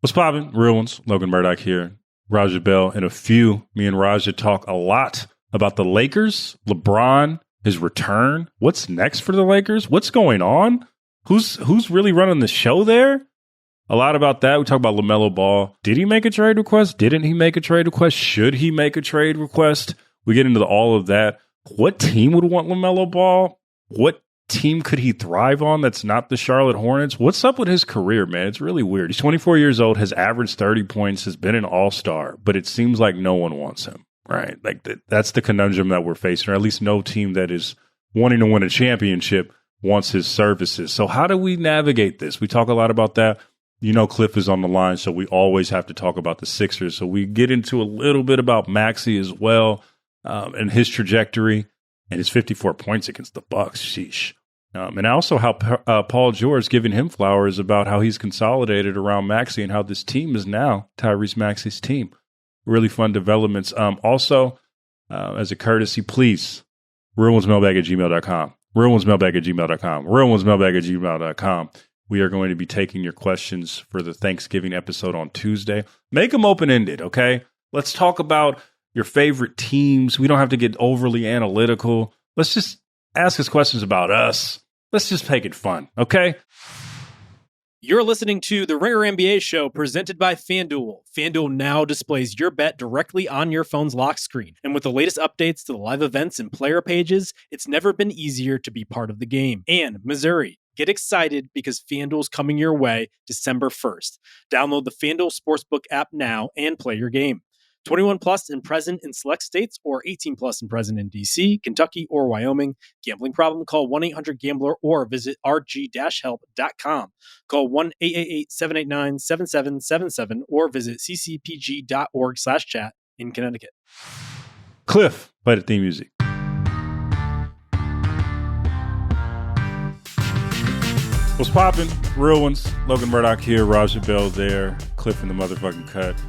What's poppin'? Real ones. Logan Murdock here. Raja Bell in a few. Me and Raja talk a lot about the Lakers, LeBron, his return. What's next for the Lakers? What's going on? Who's really running the show there? A lot about that. We talk about LaMelo Ball. Did he make a trade request? Didn't he make a trade request? Should he make a trade request? We get into all of that. What team would want LaMelo Ball? What team could he thrive on that's not the Charlotte Hornets? What's up with his career, man? It's really weird. He's 24 years old, has averaged 30 points, has been an all-star, but it seems like no one wants him, right? Like that's the conundrum that we're facing, or at least no team that is wanting to win a championship wants his services. So how do we navigate this? We talk a lot about that. You know, Cliff is on the line, so we always have to talk about the Sixers. So we get into a little bit about Maxey as well, and his trajectory and his 54 points against the Bucks. Sheesh. And also how Paul George giving him flowers about how he's consolidated around Maxey and how this team is now Tyrese Maxey's team. Really fun developments. Also, as a courtesy, please, realonesmailbag@gmail.com. realonesmailbag@gmail.com. realonesmailbag@gmail.com. We are going to be taking your questions for the Thanksgiving episode on Tuesday. Make them open-ended, okay? Let's talk about your favorite teams. We don't have to get overly analytical. Let's just ask us questions about us. Let's just make it fun, okay? You're listening to the Ringer NBA show presented by FanDuel. FanDuel now displays your bet directly on your phone's lock screen. And with the latest updates to the live events and player pages, it's never been easier to be part of the game. And Missouri, get excited because FanDuel's coming your way December 1st. Download the FanDuel Sportsbook app now and play your game. 21 plus and present in select states, or 18 plus and present in D.C., Kentucky, or Wyoming. Gambling problem? Call 1-800-GAMBLER or visit rg-help.com. Call 1-888-789-7777 or visit ccpg.org/chat in Connecticut. Cliff, play the theme music. What's poppin'? Real ones. Logan Murdock here. Raja Bell there. Cliff in the motherfucking cut.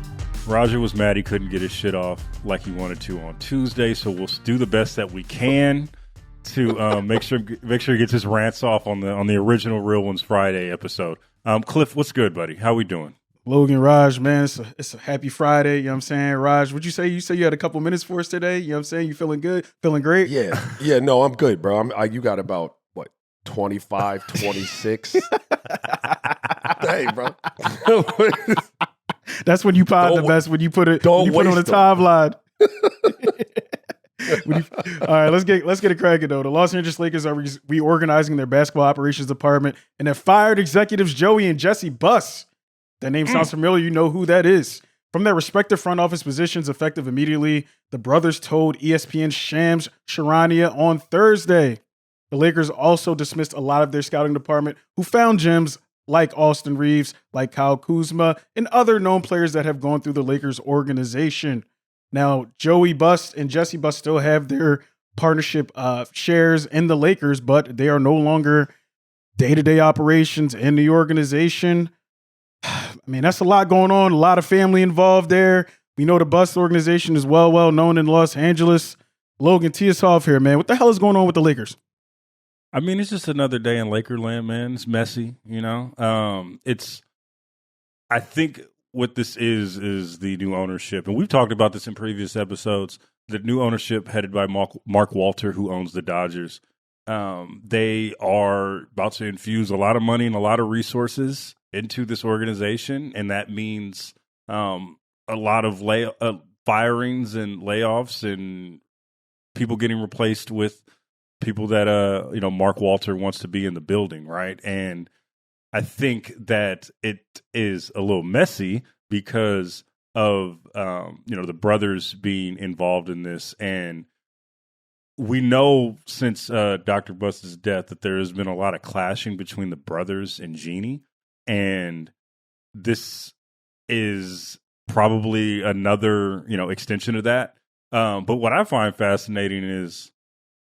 Raja was mad he couldn't get his shit off like he wanted to on Tuesday, so we'll do the best that we can to make sure he gets his rants off on the original Real Ones Friday episode. Cliff, what's good, buddy? How we doing? Logan, Raj, man, it's a happy Friday. You know what I'm saying? Raj, what'd you say? You said you had a couple minutes for us today. You know what I'm saying? You feeling good? Feeling great? Yeah. No, I'm good, bro. You got about, 25, 26? Hey, bro. That's when you pod the best, when you put it on the timeline. All right, let's get it cracking though. The Los Angeles Lakers are reorganizing their basketball operations department and have fired executives Joey and Jeanie Buss. That name sounds familiar. You know who that is. From their respective front office positions effective immediately, the brothers told ESPN's Shams Charania on Thursday. The Lakers also dismissed a lot of their scouting department who found gems like Austin Reaves, like Kyle Kuzma, and other known players that have gone through the Lakers organization. Now, Joey Buss and Jeanie Buss still have their partnership shares in the Lakers, but they are no longer day-to-day operations in the organization. I mean, that's a lot going on, a lot of family involved there. We know the Buss organization is well known in Los Angeles. Logan, tee us off here, man. What the hell is going on with the Lakers? I mean, it's just another day in Lakerland, man. It's messy, you know. I think what this is the new ownership, and we've talked about this in previous episodes. The new ownership headed by Mark Walter, who owns the Dodgers. They are about to infuse a lot of money and a lot of resources into this organization, and that means a lot of firings and layoffs and people getting replaced with people that Mark Walter wants to be in the building, right? And I think that it is a little messy because of the brothers being involved in this, and we know since Dr. Buss's death that there has been a lot of clashing between the brothers and Jeanie, and this is probably another extension of that. But what I find fascinating is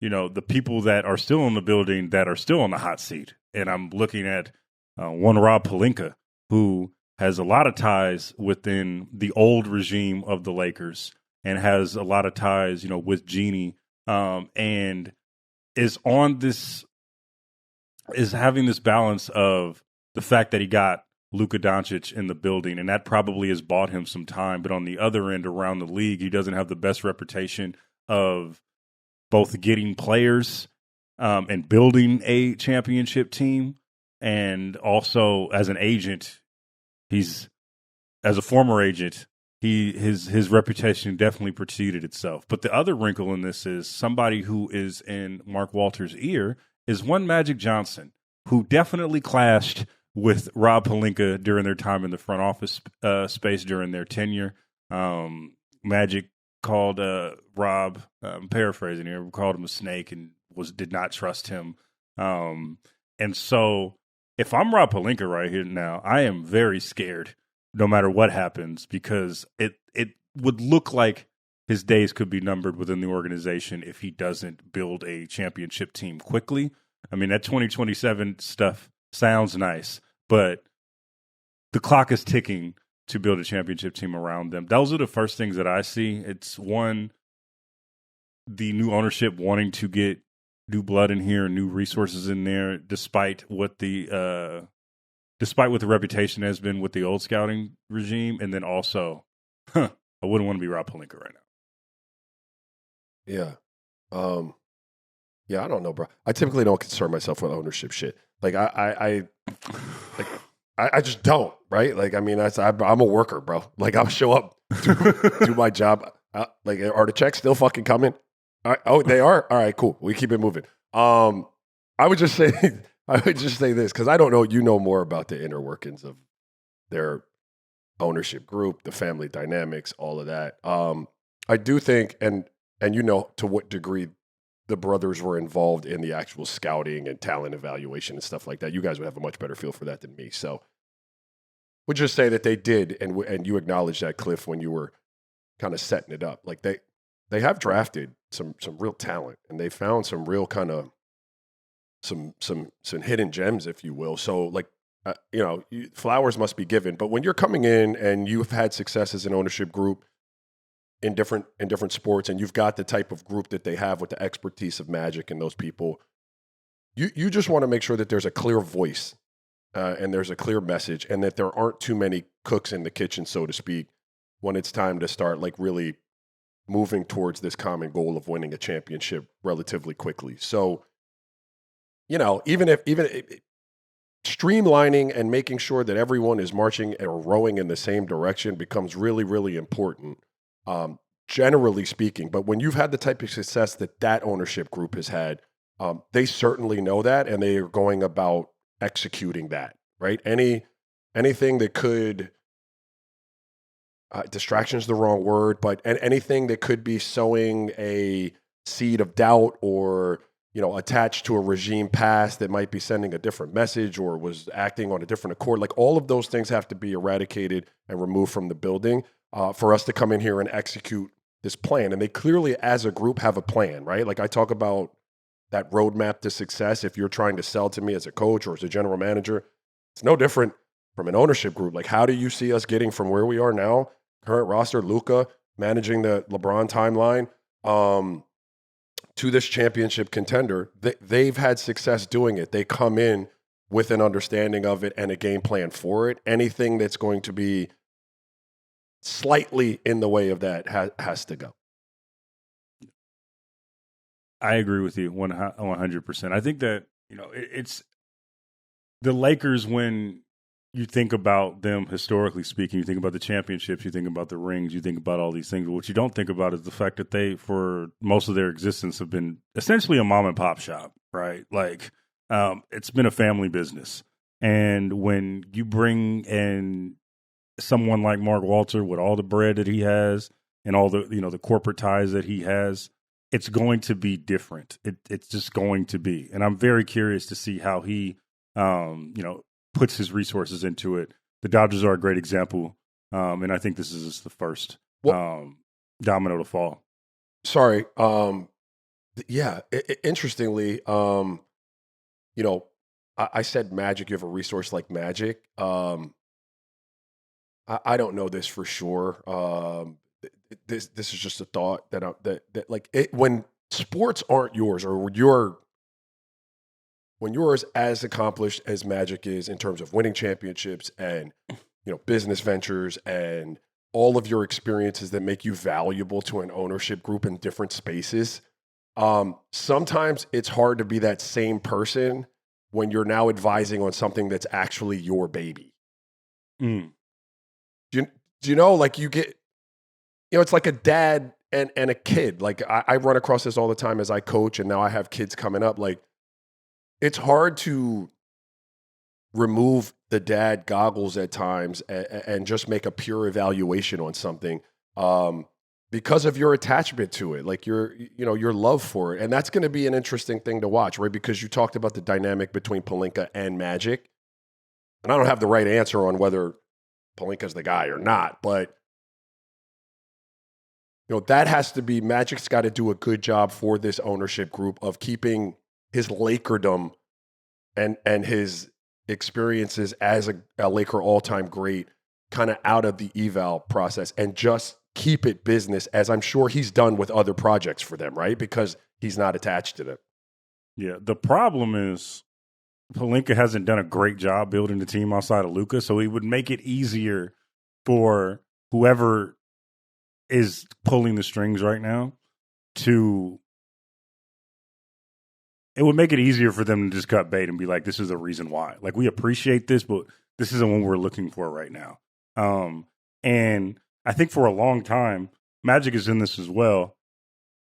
the people that are still in the building that are still on the hot seat. And I'm looking at one Rob Pelinka, who has a lot of ties within the old regime of the Lakers and has a lot of ties, with Jeanie, and is having this balance of the fact that he got Luka Doncic in the building, and that probably has bought him some time. But on the other end, around the league, he doesn't have the best reputation of both getting players and building a championship team. And also as an agent, as a former agent, his reputation definitely preceded itself. But the other wrinkle in this is somebody who is in Mark Walter's ear is one Magic Johnson, who definitely clashed with Rob Pelinka during their time in the front office space during their tenure. Magic called Rob, I'm paraphrasing here, called him a snake and did not trust him. And so if I'm Rob Pelinka right here now, I am very scared no matter what happens, because it would look like his days could be numbered within the organization if he doesn't build a championship team quickly. I mean, that 2027 stuff sounds nice, but the clock is ticking to build a championship team around them. Those are the first things that I see. It's one, the new ownership wanting to get new blood in here, new resources in there, despite what the reputation has been with the old scouting regime. And then also, I wouldn't want to be Rob Pelinka right now. Yeah. Yeah, I don't know, bro. I typically don't concern myself with ownership shit. Like I just don't, right? Like, I mean, I'm a worker, bro. Like, I'll show up, do my job. Like, are the checks still fucking coming? Oh, they are? All right, cool. We keep it moving. I would just say this, because I don't know, you know more about the inner workings of their ownership group, the family dynamics, all of that. I do think, and you know to what degree the brothers were involved in the actual scouting and talent evaluation and stuff like that. You guys would have a much better feel for that than me. So would just say that they did, and you acknowledged that, Cliff, when you were kind of setting it up. Like, they have drafted some real talent, and they found some real kind of some hidden gems, if you will. So, like, flowers must be given. But when you're coming in and you've had success as an ownership group in different sports, and you've got the type of group that they have with the expertise of Magic and those people, you just want to make sure that there's a clear voice and there's a clear message, and that there aren't too many cooks in the kitchen, so to speak, when it's time to start, like, really moving towards this common goal of winning a championship relatively quickly. So, even if streamlining and making sure that everyone is marching or rowing in the same direction becomes really, really important, generally speaking. But when you've had the type of success that ownership group has had, they certainly know that, and they are going about executing that, right? Anything that could, distraction is the wrong word, but anything that could be sowing a seed of doubt or, attached to a regime past that might be sending a different message or was acting on a different accord, like, all of those things have to be eradicated and removed from the building for us to come in here and execute this plan. And they clearly, as a group, have a plan, right? Like, I talk about that roadmap to success. If you're trying to sell to me as a coach or as a general manager, it's no different from an ownership group. Like, how do you see us getting from where we are now, current roster, Luka, managing the LeBron timeline, to this championship contender? They've had success doing it. They come in with an understanding of it and a game plan for it. Anything that's going to be slightly in the way of that has to go. I agree with you 100%. I think that, it's the Lakers, when you think about them historically speaking, you think about the championships, you think about the rings, you think about all these things. But what you don't think about is the fact that they, for most of their existence, have been essentially a mom and pop shop, right? Like, it's been a family business. And when you bring in someone like Mark Walter with all the bread that he has and all the, the corporate ties that he has, it's going to be different. It's just going to be. And I'm very curious to see how he, puts his resources into it. The Dodgers are a great example. And I think this is just the first domino to fall. Sorry. Interestingly, I said Magic, you have a resource like Magic. I don't know this for sure. This is just a thought that when sports aren't yours, or when you're as accomplished as Magic is in terms of winning championships and, business ventures and all of your experiences that make you valuable to an ownership group in different spaces, sometimes it's hard to be that same person when you're now advising on something that's actually your baby. Do you know, like you get, it's like a dad and a kid. Like I run across this all the time as I coach, and now I have kids coming up. Like, it's hard to remove the dad goggles at times and just make a pure evaluation on something because of your attachment to it, like your love for it. And that's going to be an interesting thing to watch, right? Because you talked about the dynamic between Pelinka and Magic. And I don't have the right answer on whether Pelinka's the guy or not, but that has to be, Magic's got to do a good job for this ownership group of keeping his Lakerdom and his experiences as a Laker all-time great kind of out of the eval process and just keep it business, as I'm sure he's done with other projects for them, right? Because he's not attached to them. Yeah, the problem is Pelinka hasn't done a great job building the team outside of Luka, so it would make it easier for whoever is pulling the strings right now it would make it easier for them to just cut bait and be like, this is the reason why. Like, we appreciate this, but this isn't what we're looking for right now. And I think for a long time, Magic is in this as well.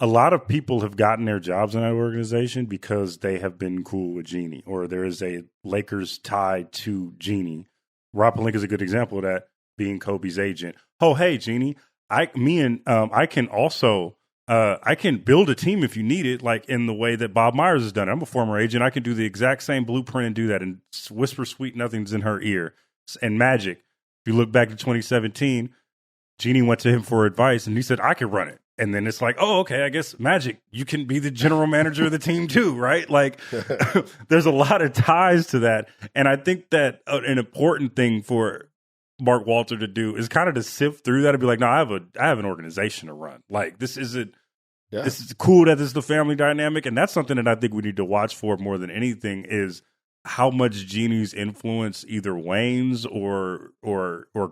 A lot of people have gotten their jobs in that organization because they have been cool with Jeanie, or there is a Lakers tie to Jeanie. Rob Pelinka is a good example of that, being Kobe's agent. Oh, hey, Jeanie, I can also I can build a team if you need it, like in the way that Bob Myers has done it. I'm a former agent. I can do the exact same blueprint and do that and whisper sweet nothings in her ear. And Magic, if you look back to 2017, Jeanie went to him for advice, and he said, I could run it. And then it's like, oh, okay, I guess Magic, you can be the general manager of the team too, right? Like, there's a lot of ties to that. And I think that an important thing for Mark Walter to do is kind of to sift through that and be like, no, I have an organization to run. Like, this isn't, this is cool that this is the family dynamic. And that's something that I think we need to watch for more than anything, is how much Jeanie's influence either wanes or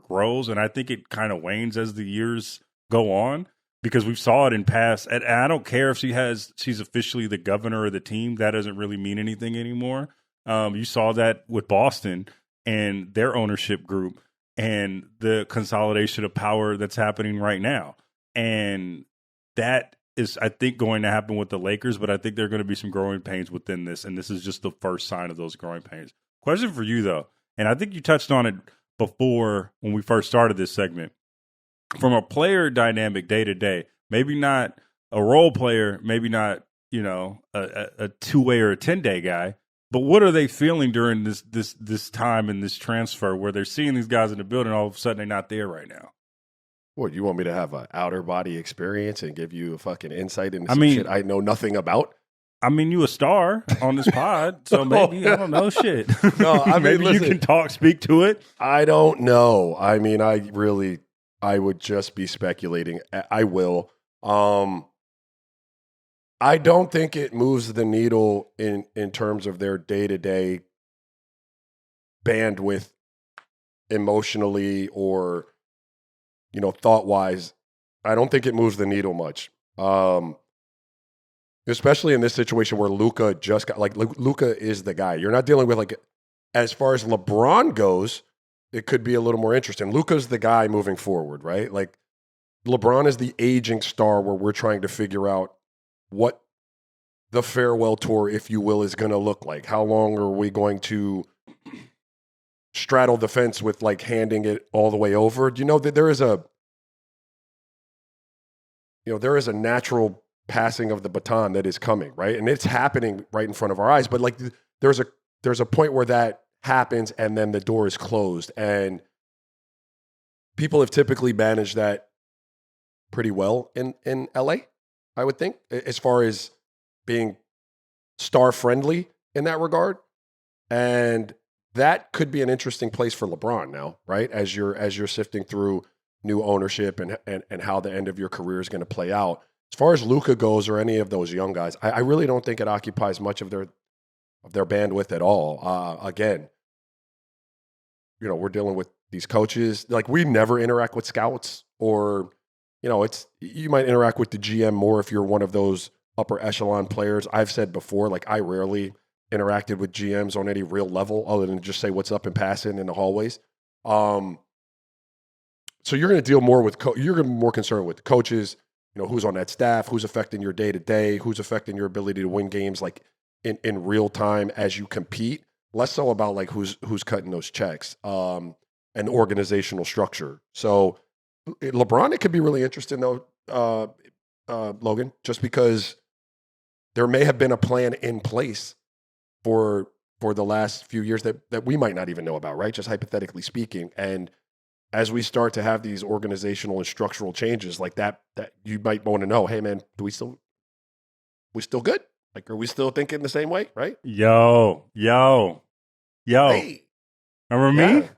grows. And I think it kind of wanes as the years go on, because we've saw it in past. And I don't care if she's officially the governor of the team. That doesn't really mean anything anymore. You saw that with Boston and their ownership group and the consolidation of power that's happening right now. And that is, I think, going to happen with the Lakers, but I think there are going to be some growing pains within this, and this is just the first sign of those growing pains. Question for you, though, and I think you touched on it before when we first started this segment. From a player dynamic day to day, maybe not a role player, maybe not, a two-way or a 10-day guy, but what are they feeling during this time in this transfer where they're seeing these guys in the building, all of a sudden they're not there right now? What, you want me to have an outer body experience and give you a fucking insight into some shit I know nothing about? I mean, you a star on this pod, so maybe, I don't know, shit. No, I mean, maybe listen, you can speak to it. I don't know. I mean, I would just be speculating. I will. I don't think it moves the needle in terms of their day-to-day bandwidth emotionally or, thought-wise. I don't think it moves the needle much. Especially in this situation where Luka just got, Luka is the guy. You're not dealing with, as far as LeBron goes, it could be a little more interesting. Luka's the guy moving forward, right? Like, LeBron is the aging star where we're trying to figure out what the farewell tour, if you will, is going to look like. How long are we going to straddle the fence with, handing it all the way over? Do you know that there is a natural passing of the baton that is coming, right? And it's happening right in front of our eyes. But there's a point where that happens and then the door is closed. And people have typically managed that pretty well in LA, I would think, as far as being star friendly in that regard. And that could be an interesting place for LeBron now, right? As you're sifting through new ownership and how the end of your career is going to play out. As far as Luka goes or any of those young guys, I really don't think it occupies much of their of their bandwidth at all. Again, we're dealing with these coaches. Like, we never interact with scouts, or, you might interact with the GM more if you're one of those upper echelon players. I've said before, like, I rarely interacted with GMs on any real level other than just say what's up and passing in the hallways. So you're going to deal more with you're going to be more concerned with coaches, who's on that staff, who's affecting your day to day, who's affecting your ability to win games like in real time as you compete. Less so about like who's cutting those checks and organizational structure. So LeBron, it could be really interesting though, Logan, just because there may have been a plan in place for the last few years that we might not even know about, right? Just hypothetically speaking. And as we start to have these organizational and structural changes like that you might want to know, hey man, we still good? Like, are we still thinking the same way, right? Yo. Hey. Remember me?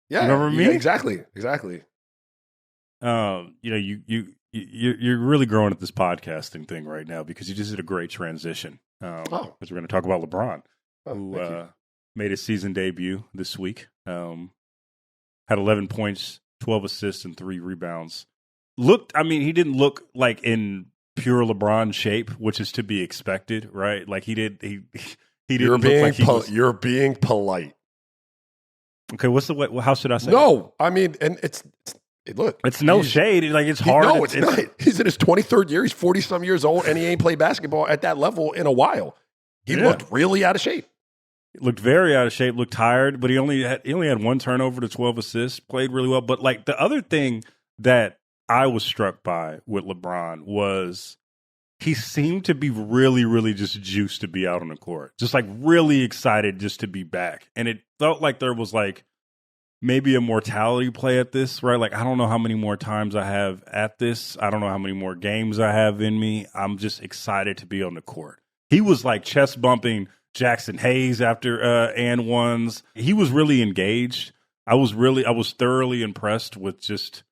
Yeah. Remember me? Yeah, exactly. You're really growing at this podcasting thing right now because you just did a great transition. Because we're going to talk about LeBron, who made his season debut this week. Had 11 points, 12 assists, and 3 rebounds. He didn't look like in pure LeBron shape, which is to be expected, right? Like he didn't look like he was... You're being polite. Okay, what's the way? How should I say? No, I mean, and it's no shade. Like, it's hard. No, it's not. He's in his 23rd year. He's 40-some years old, and he ain't played basketball at that level in a while. He looked really out of shape. Looked very out of shape, looked tired, but he only had 1 turnover to 12 assists, played really well. But like, the other thing that I was struck by with LeBron was he seemed to be really, really just juiced to be out on the court. Just like really excited just to be back. And it felt like there was like maybe a mortality play at this, right? Like, I don't know how many more times I have at this. I don't know how many more games I have in me. I'm just excited to be on the court. He was like chest bumping Jackson Hayes after and ones. He was really engaged. I was thoroughly impressed with just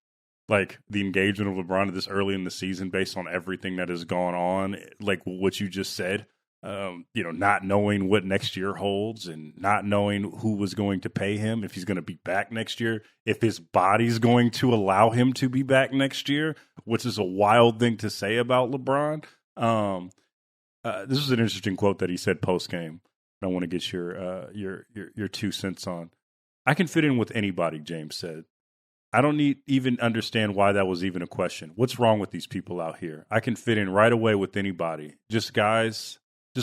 like the engagement of LeBron this early in the season based on everything that has gone on, like what you just said. Not knowing what next year holds and not knowing who was going to pay him, if he's going to be back next year, if his body's going to allow him to be back next year, which is a wild thing to say about LeBron. This was an interesting quote that he said post game. I want to get your 2 cents on. I can fit in with anybody, James said. I don't even understand why that was even a question. What's wrong with these people out here? I can fit in right away with anybody. Just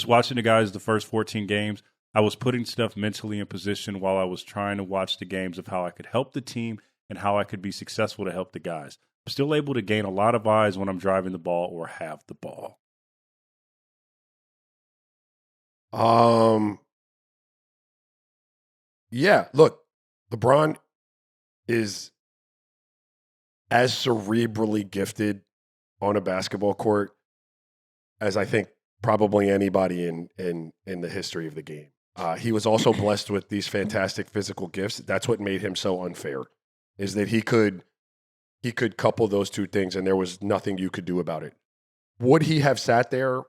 watching the guys the first 14 games, I was putting stuff mentally in position while I was trying to watch the games of how I could help the team and how I could be successful to help the guys. I'm still able to gain a lot of eyes when I'm driving the ball or have the ball. Yeah, look, LeBron is as cerebrally gifted on a basketball court as I think probably anybody in the history of the game. He was also blessed with these fantastic physical gifts. That's what made him so unfair, is that he could couple those two things and there was nothing you could do about it. Would he have sat there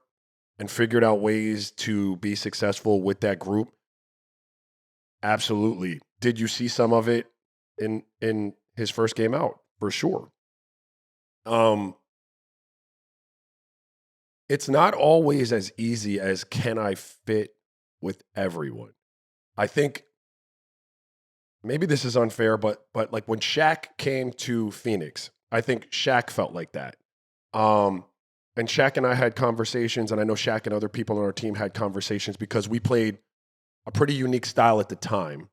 and figured out ways to be successful with that group? Absolutely. Did you see some of it in his first game out? For sure. It's not always as easy as can I fit with everyone. I think maybe this is unfair, but like when Shaq came to Phoenix, I think Shaq felt like that. And Shaq and I had conversations, and I know Shaq and other people on our team had conversations because we played a pretty unique style at the time.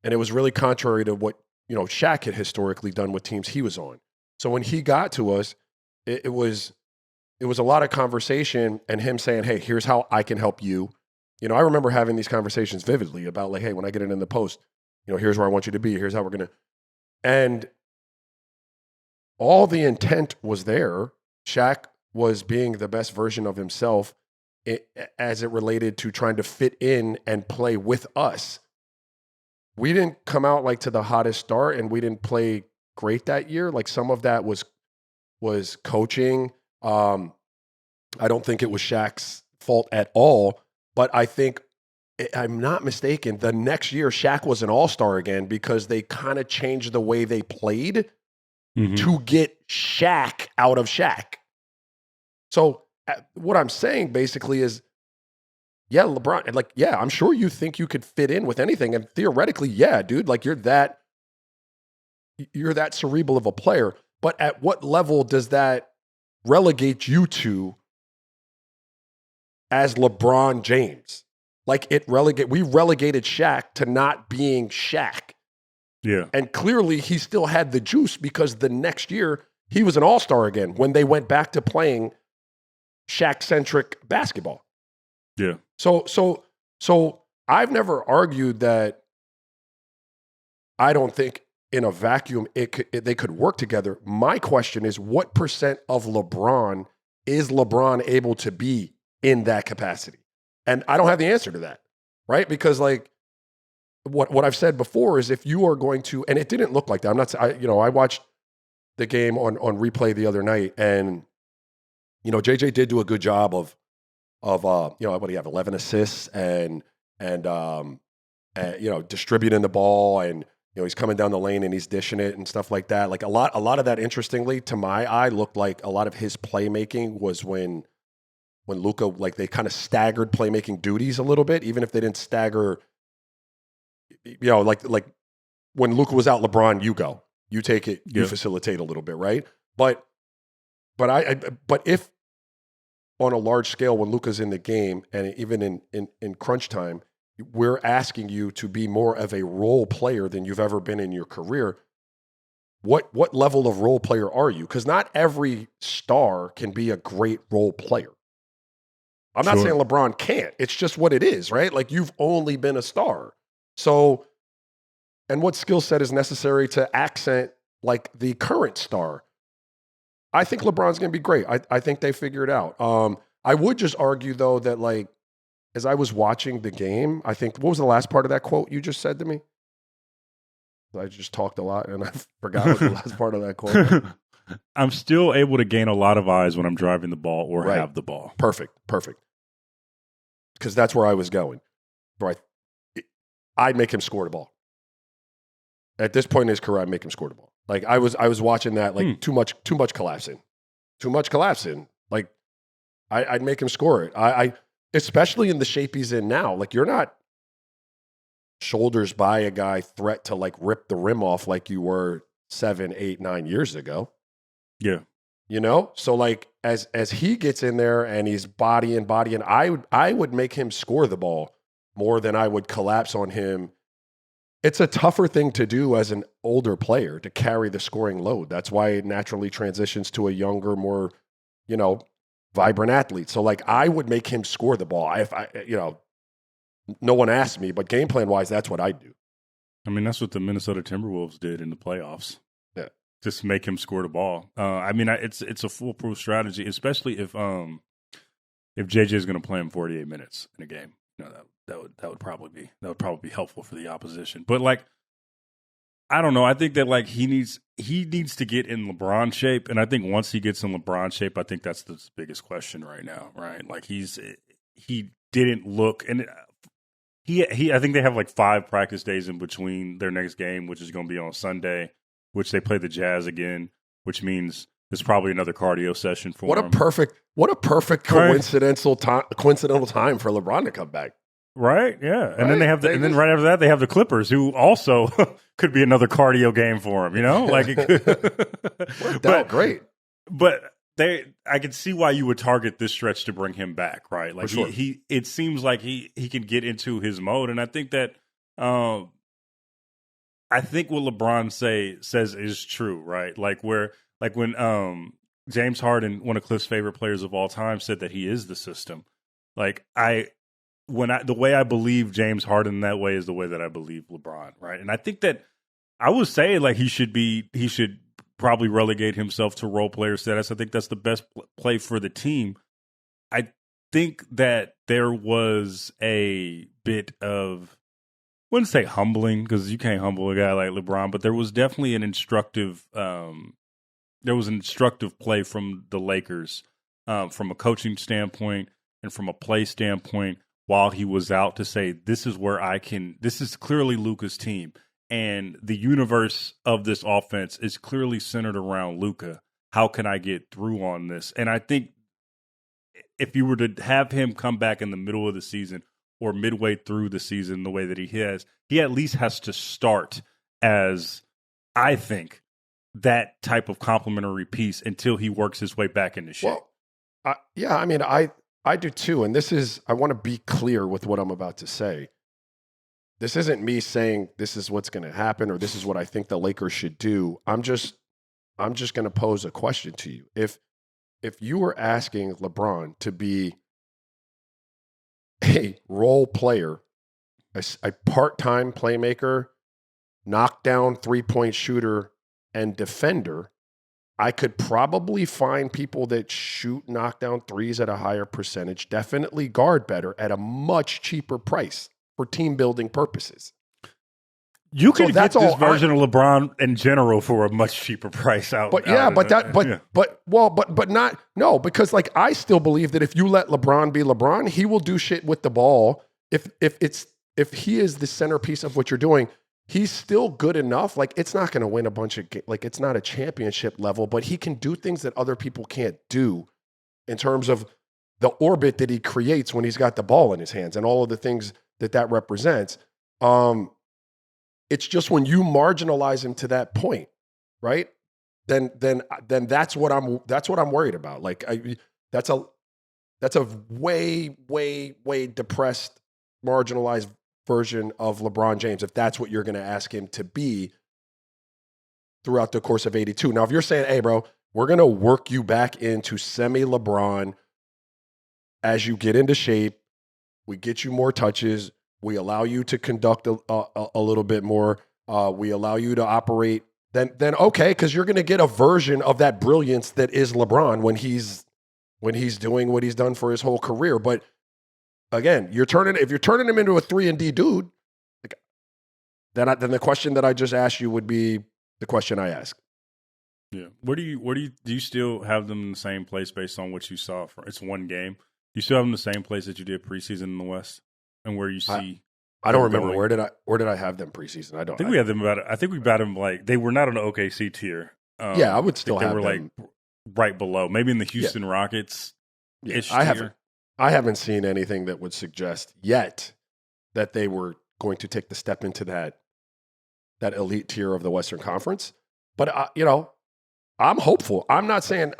And it was really contrary to what, Shaq had historically done with teams he was on. So when he got to us, it was a lot of conversation and him saying, hey, here's how I can help you. I remember having these conversations vividly about like, hey, when I get it in the post, here's where I want you to be. Here's how we're going to. And all the intent was there. Shaq was being the best version of himself as it related to trying to fit in and play with us. We didn't come out like to the hottest start and we didn't play great that year. Like some of that was coaching. I don't think it was Shaq's fault at all, but I think I'm not mistaken, the next year Shaq was an all-star again because they kind of changed the way they played to get Shaq out of Shaq. So what I'm saying basically is, yeah, LeBron, like, yeah, I'm sure you think you could fit in with anything. And theoretically, yeah, dude, like you're that cerebral of a player. But at what level does that relegate you to as LeBron James? Like we relegated Shaq to not being Shaq. Yeah. And clearly he still had the juice because the next year he was an all-star again when they went back to playing Shaq-centric basketball. Yeah. So I've never argued that I don't think in a vacuum they could work together. My question is, what percent of LeBron is LeBron able to be in that capacity? And I don't have the answer to that, right? Because like what I've said before is if you are going to, and it didn't look like that. I watched the game on replay the other night, and JJ did do a good job of what do you have, 11 assists and distributing the ball, and he's coming down the lane and he's dishing it and stuff like that. Like a lot of that, interestingly to my eye, looked like a lot of his playmaking was when Luka, like they kind of staggered playmaking duties a little bit, even if they didn't stagger. Like when Luka was out, LeBron, you take it, you facilitate a little bit, right? But if on a large scale, when Luka's in the game and even in crunch time, we're asking you to be more of a role player than you've ever been in your career. What level of role player are you? Because not every star can be a great role player. I'm not saying LeBron can't. It's just what it is, right? Like you've only been a star. So, and what skill set is necessary to accent like the current star? I think LeBron's going to be great. I think they figure it out. I would just argue though that like, as I was watching the game, I think, what was the last part of that quote you just said to me? I just talked a lot and I forgot what the last part of that quote. I'm still able to gain a lot of eyes when I'm driving the ball or have the ball. Perfect. Because that's where I was going. Right. I'd make him score the ball. At this point in his career, I'd make him score the ball. Like I was watching that, like too much collapsing. Like I'd make him score it. I especially in the shape he's in now. Like you're not shoulders by a guy threat to like rip the rim off like you were 7, 8, 9 years ago. Yeah. So like as he gets in there and he's bodying, I would make him score the ball more than I would collapse on him. It's a tougher thing to do as an older player to carry the scoring load. That's why it naturally transitions to a younger, more, vibrant athlete. So like I would make him score the ball. If no one asked me, but game plan wise, that's what I do. I mean, that's what the Minnesota Timberwolves did in the playoffs. Yeah. Just make him score the ball. It's a foolproof strategy, especially if JJ is going to play him 48 minutes in a game. That would probably be helpful for the opposition. But like, I don't know. I think that like he needs to get in LeBron shape, and I think once he gets in LeBron shape, I think that's the biggest question right now, right? Like he didn't look, and I think they have like 5 practice days in between their next game, which is going to be on Sunday, which they play the Jazz again, which means there's probably another cardio session for him. What a perfect coincidental time for LeBron to come back. Right, yeah, and then they have and then right after that they have the Clippers, who also could be another cardio game for him. Like it could. Worked out great. But I can see why you would target this stretch to bring him back, right? Like sure. he it seems like he can get into his mode, and I think that what LeBron says is true, right? Like when James Harden, one of Cliff's favorite players of all time, said that he is the system. Like the way I believe James Harden that way is the way that I believe LeBron, right? And I think that I would say like he should probably relegate himself to role player status. I think that's the best play for the team. I think that there was a bit of, I wouldn't say humbling because you can't humble a guy like LeBron, but there was definitely an instructive play from the Lakers from a coaching standpoint and from a play standpoint, while he was out to say, this is clearly Luka's team. And the universe of this offense is clearly centered around Luka. How can I get through on this? And I think if you were to have him come back in the middle of the season or midway through the season the way that he has, he at least has to start as, I think, that type of complimentary piece until he works his way back into shape. Well, I do too. And I want to be clear with what I'm about to say. This isn't me saying this is what's going to happen or this is what I think the Lakers should do. I'm just going to pose a question to you. If you were asking LeBron to be a role player, a part-time playmaker, knockdown three-point shooter, and defender, I could probably find people that shoot knockdown threes at a higher percentage, definitely guard better at a much cheaper price for team building purposes. You could get this version of LeBron in general for a much cheaper price out. But because like I still believe that if you let LeBron be LeBron, he will do shit with the ball. If he is the centerpiece of what you're doing, he's still good enough. Like it's not going to win a bunch of like it's not a championship level, but he can do things that other people can't do in terms of the orbit that he creates when he's got the ball in his hands and all of the things that represents. It's just when you marginalize him to that point, right? Then that's what I'm worried about. Like that's a way depressed, marginalized version of LeBron James if that's what you're going to ask him to be throughout the course of 82. Now, if you're saying, hey, bro, we're going to work you back into semi-LeBron as you get into shape, we get you more touches, we allow you to conduct a little bit more, we allow you to operate, then okay, because you're going to get a version of that brilliance that is LeBron when he's doing what he's done for his whole career. But again, if you're turning him into a 3-and-D dude, then the question that I just asked you would be the question I ask. Yeah. Do you still have them in the same place based on what you saw? It's one game. Do you still have them in the same place that you did preseason in the West, and where you see? I don't remember where did I have them preseason. I think we had them I think we got them like they were not on the OKC tier. I would still have them. They were like right below, maybe in the Houston Rockets. Yeah, I haven't seen anything that would suggest yet that they were going to take the step into that elite tier of the Western Conference. But I'm hopeful. I'm not saying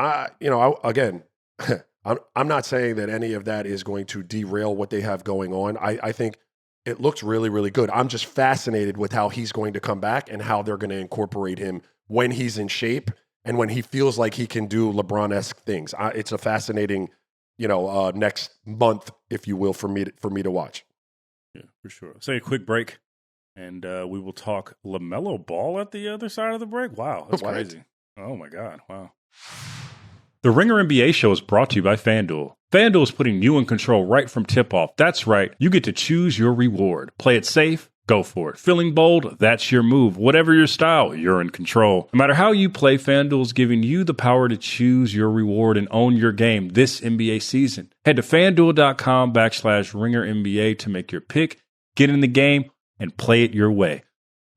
I'm not saying that any of that is going to derail what they have going on. I think it looks really, really good. I'm just fascinated with how he's going to come back and how they're going to incorporate him when he's in shape and when he feels like he can do LeBron-esque things. It's a fascinating, next month, if you will, for me to watch. Yeah, for sure. Say a quick break, and we will talk LaMelo Ball at the other side of the break. Wow, that's crazy. Oh, my God. Wow. The Ringer NBA show is brought to you by FanDuel. FanDuel is putting you in control right from tip-off. That's right. You get to choose your reward. Play it safe. Go for it. Feeling bold? That's your move. Whatever your style, you're in control. No matter how you play, FanDuel is giving you the power to choose your reward and own your game this NBA season. Head to FanDuel.com/RingerNBA to make your pick, get in the game, and play it your way.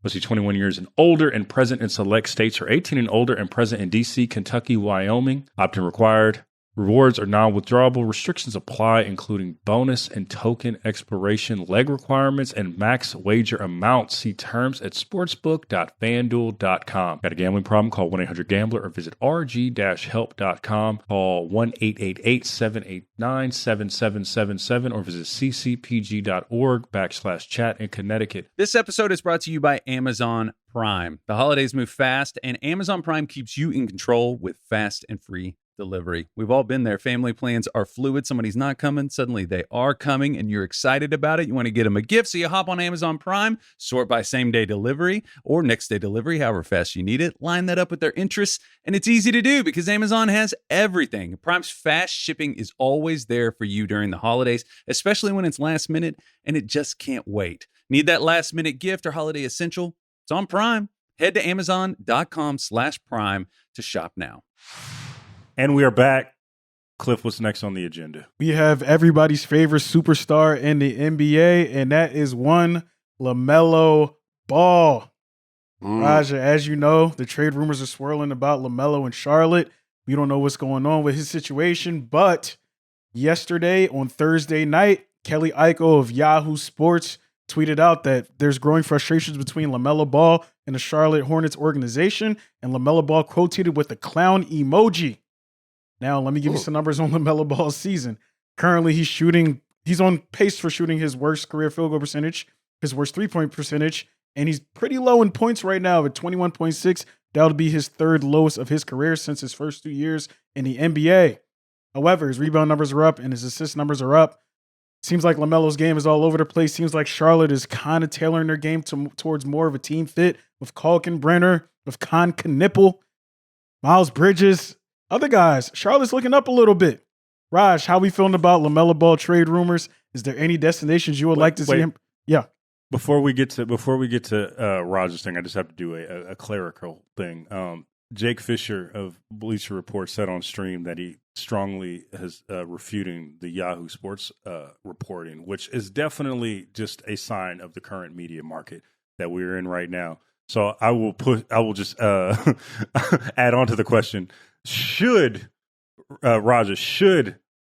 Must be 21 years and older and present in select states, or 18 and older and present in D.C., Kentucky, Wyoming. Opt-in required. Rewards are non-withdrawable. Restrictions apply, including bonus and token expiration, leg requirements, and max wager amounts. See terms at sportsbook.fanduel.com. Got a gambling problem? Call 1-800-GAMBLER or visit rg-help.com. Call 1-888-789-7777 or visit ccpg.org/chat in Connecticut. This episode is brought to you by Amazon Prime. The holidays move fast, and Amazon Prime keeps you in control with fast and free delivery. We've all been there. Family plans are fluid. Somebody's not coming. Suddenly they are coming, and you're excited about it. You want to get them a gift, so you hop on Amazon Prime, sort by same-day delivery or next-day delivery, however fast you need it. Line that up with their interests, and it's easy to do because Amazon has everything. Prime's fast shipping is always there for you during the holidays, especially when it's last minute, and it just can't wait. Need that last-minute gift or holiday essential? It's on Prime. Head to Amazon.com/Prime to shop now. And we are back. Cliff, what's next on the agenda? We have everybody's favorite superstar in the NBA, and that is one LaMelo Ball. Raja, as you know, the trade rumors are swirling about LaMelo and Charlotte. We don't know what's going on with his situation, but yesterday on Thursday night, Kelly Iko of Yahoo Sports tweeted out that there's growing frustrations between LaMelo Ball and the Charlotte Hornets organization, and LaMelo Ball quoted with a clown emoji. Now, let me give you some numbers on LaMelo Ball's season. Currently, he's on pace for shooting his worst career field goal percentage, his worst three-point percentage, and he's pretty low in points right now at 21.6. That would be his third lowest of his career since his first 2 years in the NBA. However, his rebound numbers are up and his assist numbers are up. Seems like LaMelo's game is all over the place. Seems like Charlotte is kind of tailoring their game towards more of a team fit with Kalkenbrenner, with Con Knipple, Miles Bridges, other guys. Charlotte's looking up a little bit. Raj, how we feeling about LaMelo Ball trade rumors? Is there any destinations you would like to see him? Yeah. Before we get to Rogers thing, I just have to do a clerical thing. Jake Fisher of Bleacher Report said on stream that he strongly is refuting the Yahoo Sports reporting, which is definitely just a sign of the current media market that we're in right now. So I will just add on to the question: should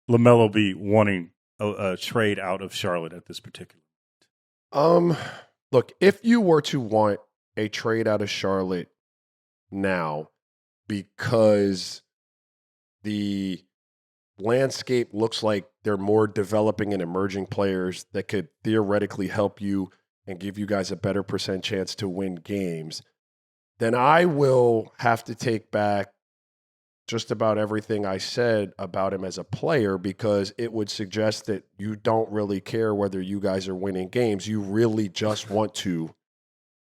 LaMelo be wanting a trade out of Charlotte at this particular? Look, if you were to want a trade out of Charlotte now because the landscape looks like they're more developing and emerging players that could theoretically help you and give you guys a better % chance to win games, then I will have to take back just about everything I said about him as a player, because it would suggest that you don't really care whether you guys are winning games. You really just want to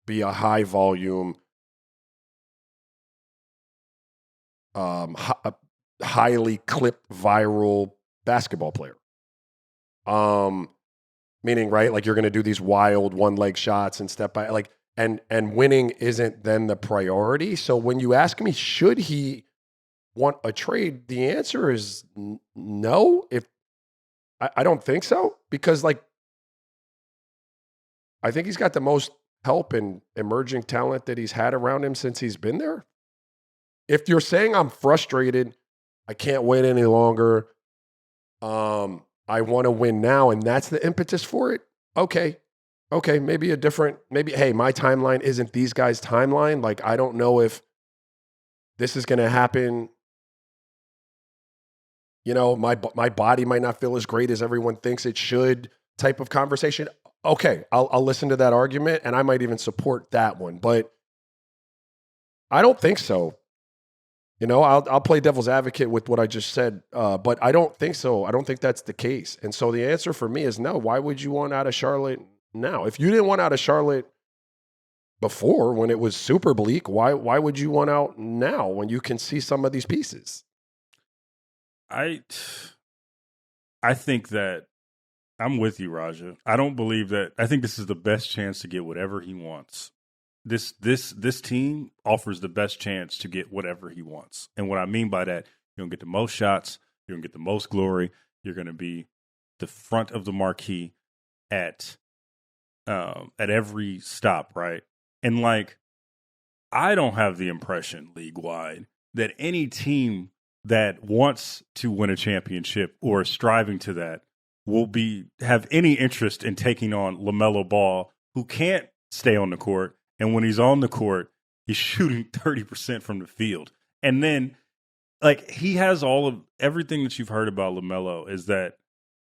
be a high volume, highly clipped viral basketball player. Meaning, right, like you're going to do these wild one-leg shots and step by, like, and winning isn't then the priority. So when you ask me, should he want a trade, the answer is no. I don't think so, because like I think he's got the most help and emerging talent that he's had around him since he's been there. If you're saying I'm frustrated, I can't wait any longer, I want to win now, and that's the impetus for it, okay, maybe hey, my timeline isn't these guys' timeline. Like, I don't know if this is going to happen. You know, my body might not feel as great as everyone thinks it should type of conversation. Okay, I'll listen to that argument, and I might even support that one. But I don't think so. You know, I'll play devil's advocate with what I just said, but I don't think so. I don't think that's the case. And so the answer for me is no. Why would you want out of Charlotte now? If you didn't want out of Charlotte before, when it was super bleak, why would you want out now when you can see some of these pieces? I think that I'm with you, Raja. I don't believe that. I think this is the best chance to get whatever he wants. This team offers the best chance to get whatever he wants. And what I mean by that, you're going to get the most shots, you're going to get the most glory, you're going to be the front of the marquee at every stop, right? And like, I don't have the impression league-wide that any team that wants to win a championship or is striving to that will have any interest in taking on LaMelo Ball, who can't stay on the court. And when he's on the court, he's shooting 30% from the field. And then, like, he has everything that you've heard about LaMelo is that,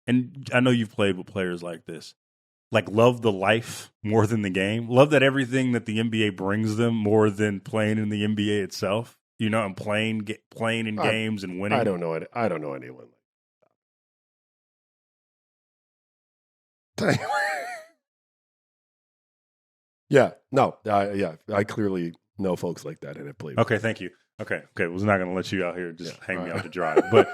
and I know you've played with players like this, like love the life more than the game. Love that everything that the NBA brings them more than playing in the NBA itself. You know, and playing in games and winning. I don't know anyone like that. Yeah, no, yeah, I clearly know folks like that and have played. Okay, thank you. Okay, I was not going to let you out here just hang me out to dry. But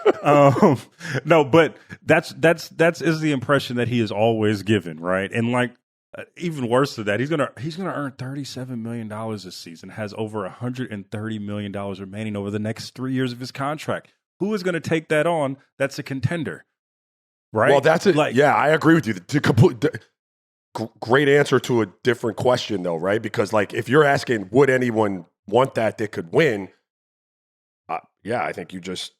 no, but that's is the impression that he is always given, right? And like even worse than that, he's gonna earn $37 million this season. Has over $130 million remaining over the next 3 years of his contract. Who is going to take that on? That's a contender, right? Well, that's it. Yeah, I agree with you. Great answer to a different question, though, right? Because like, if you're asking, would anyone want that could win? Yeah, I think you just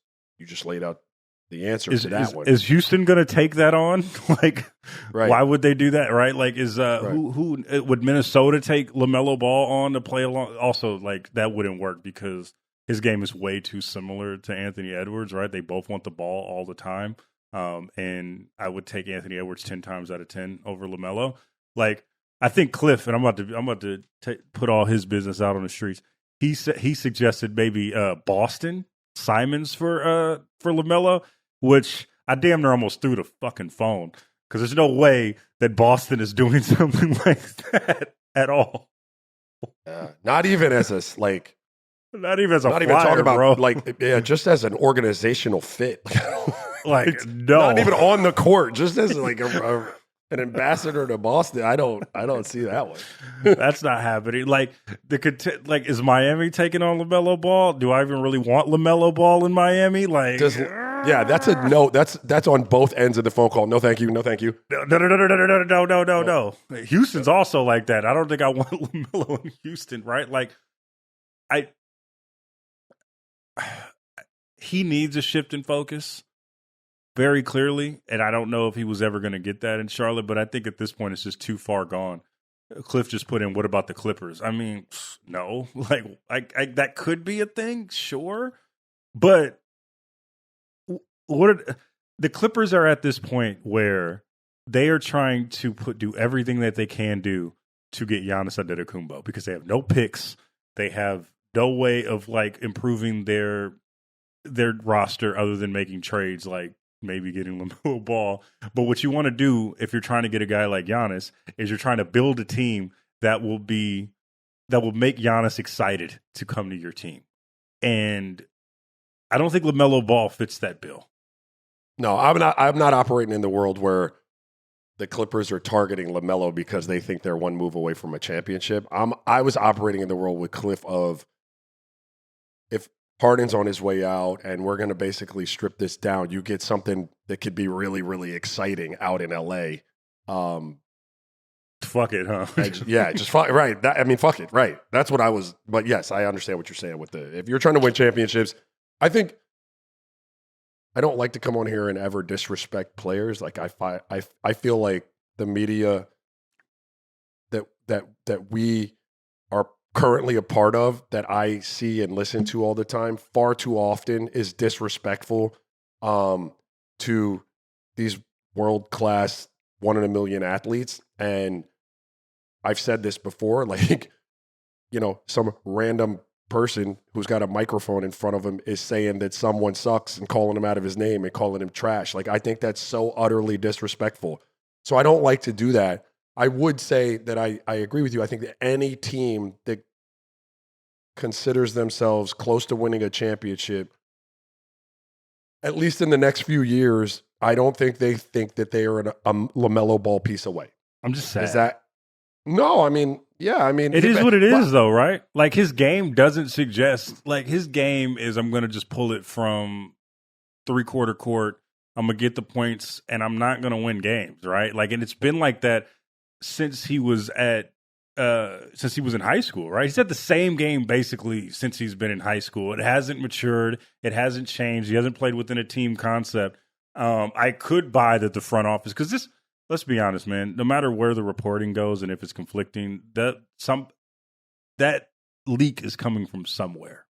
laid out the answer to that one. Is Houston going to take that on? Like, right. Why would they do that? Right? Like, right. who would Minnesota take LaMelo Ball on to play along? Also, like, that wouldn't work because his game is way too similar to Anthony Edwards. Right? They both want the ball all the time, and I would take Anthony Edwards 10 times out of 10 over LaMelo. Like, I think Cliff, and I'm about to put all his business out on the streets. He suggested maybe Boston Simons for LaMelo, which I damn near almost threw the fucking phone because there's no way that Boston is doing something like that at all. Not even as a not even as a not flyer, even talking about bro. like just as an organizational fit. Like no, not even on the court, just as like an ambassador to Boston. I don't see that one. That's not happening. Like is Miami taking on LaMelo Ball? Do I even really want LaMelo Ball in Miami? Like, yeah, that's a no. That's on both ends of the phone call. No, thank you. No, thank you. No. Houston's also like that. I don't think I want LaMelo in Houston. Right? Like, he needs a shift in focus. Very clearly, and I don't know if he was ever going to get that in Charlotte, but I think at this point it's just too far gone. Cliff just put in, what about the Clippers? I mean, no. Like that could be a thing, sure. But the Clippers are at this point where they are trying to do everything that they can do to get Giannis Antetokounmpo because they have no picks. They have no way of like improving their roster other than making trades like maybe getting LaMelo Ball. But what you want to do if you're trying to get a guy like Giannis is you're trying to build a team that will make Giannis excited to come to your team. And I don't think LaMelo Ball fits that bill. No, I'm not operating in the world where the Clippers are targeting LaMelo because they think they're one move away from a championship. I was operating in the world with Cliff of if Harden's on his way out, and we're going to basically strip this down. You get something that could be really, really exciting out in LA. Fuck it, huh? Just fuck it. Right. Fuck it. Right. That's what I was. But yes, I understand what you're saying with if you're trying to win championships, I think I don't like to come on here and ever disrespect players. Like I feel like the media that we are currently a part of, that I see and listen to all the time, far too often is disrespectful to these world-class 1 in a million athletes. And I've said this before, like, some random person who's got a microphone in front of him is saying that someone sucks and calling him out of his name and calling him trash. Like, I think that's so utterly disrespectful. So I don't like to do that. I would say that I agree with you. I think that any team that considers themselves close to winning a championship, at least in the next few years, I don't think they think that they are a LaMelo Ball piece away. I'm just saying. Is that? No, I mean, yeah, I mean. It is what it is, though, right? Like, his game doesn't suggest, like, his game is I'm going to just pull it from three-quarter court, I'm going to get the points, and I'm not going to win games, right? Like, and it's been like that since he was in high school, right? He's had the same game basically since he's been in high school. It hasn't matured. It hasn't changed. He hasn't played within a team concept. I could buy that the front office, because this, let's be honest, man, no matter where the reporting goes and if it's conflicting, that leak is coming from somewhere,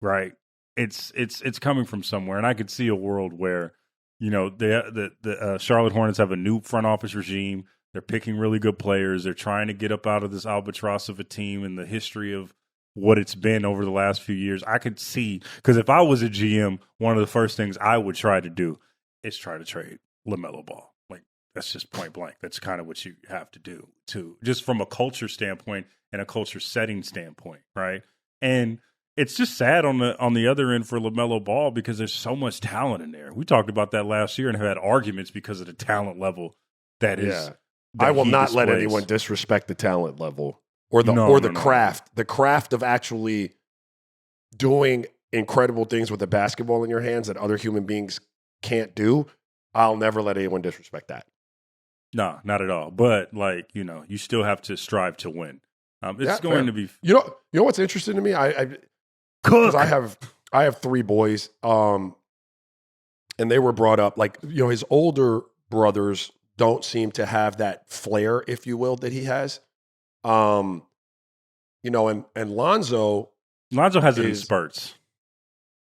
right? It's coming from somewhere. And I could see a world where, the Charlotte Hornets have a new front office regime. They're picking really good players. They're trying to get up out of this albatross of a team and the history of what it's been over the last few years. I could see, because if I was a GM, one of the first things I would try to do is try to trade LaMelo Ball. Like, that's just point blank. That's kind of what you have to do, too, just from a culture standpoint and a culture setting standpoint, right? And it's just sad on the other end for LaMelo Ball because there's so much talent in there. We talked about that last year and have had arguments because of the talent level that is. Yeah. I will not let anyone disrespect the talent level or the craft. The craft of actually doing incredible things with a basketball in your hands that other human beings can't do, I'll never let anyone disrespect that. No, not at all. But like, you still have to strive to win. It's going to be. You know what's interesting to me? Cook. I have 3 boys, and they were brought up like his older brothers don't seem to have that flair, if you will, that he has. And Lonzo has it in spurts.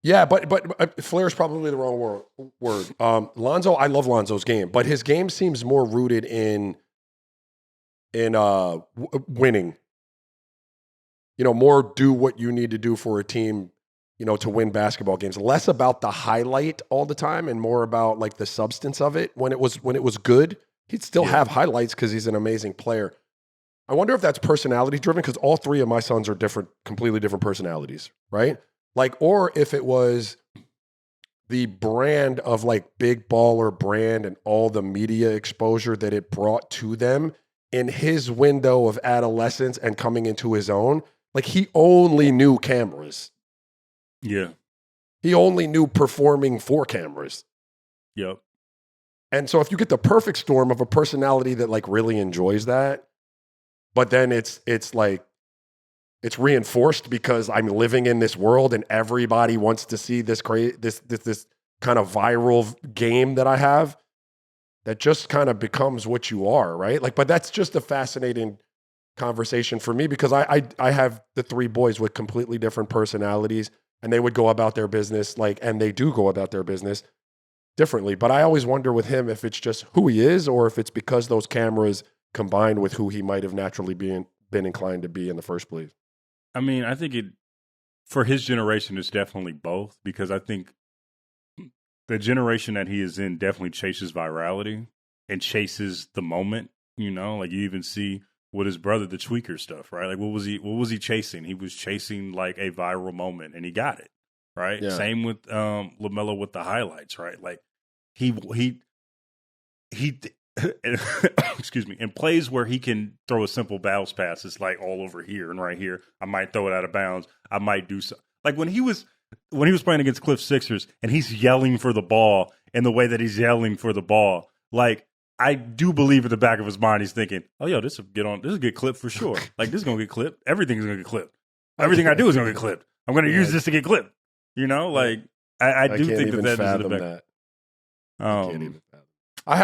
Yeah, but flair is probably the wrong word. Lonzo, I love Lonzo's game, but his game seems more rooted in winning. More do what you need to do for a team, to win basketball games. Less about the highlight all the time and more about like the substance of it. When it was good, he'd still have highlights because he's an amazing player. I wonder if that's personality driven because all 3 of my sons are completely different personalities, right? Like, or if it was the brand of like big baller brand and all the media exposure that it brought to them in his window of adolescence and coming into his own. Like he only knew cameras. Yeah. He only knew performing for cameras. Yep. And so if you get the perfect storm of a personality that like really enjoys that, but then it's like, it's reinforced because I'm living in this world and everybody wants to see this kind of viral game that I have that just kind of becomes what you are, right? Like, but that's just a fascinating conversation for me because I have the 3 boys with completely different personalities and they would go about their business and they do go about their business differently. But I always wonder with him if it's just who he is or if it's because those cameras combined with who he might have naturally been inclined to be in the first place. I mean, I think for his generation, it's definitely both because I think the generation that he is in definitely chases virality and chases the moment, like you even see with his brother, the tweaker stuff, right? Like what was he chasing? He was chasing like a viral moment and he got it, right? Yeah. Same with LaMelo with the highlights, right? Like he excuse me, in plays where he can throw a simple bounce pass, it's like all over here and right here. I might throw it out of bounds. I might do so. Like when he was playing against Cliff Sixers and he's yelling for the ball in the way that he's yelling for the ball, like I do believe at the back of his mind he's thinking, "Oh, yo, this is a good clip for sure. Like this is gonna get clipped. Everything's gonna get clipped. Everything I do is gonna get clipped. I'm gonna use this to get clipped." Like I do think that is in the back. I can't even fathom. I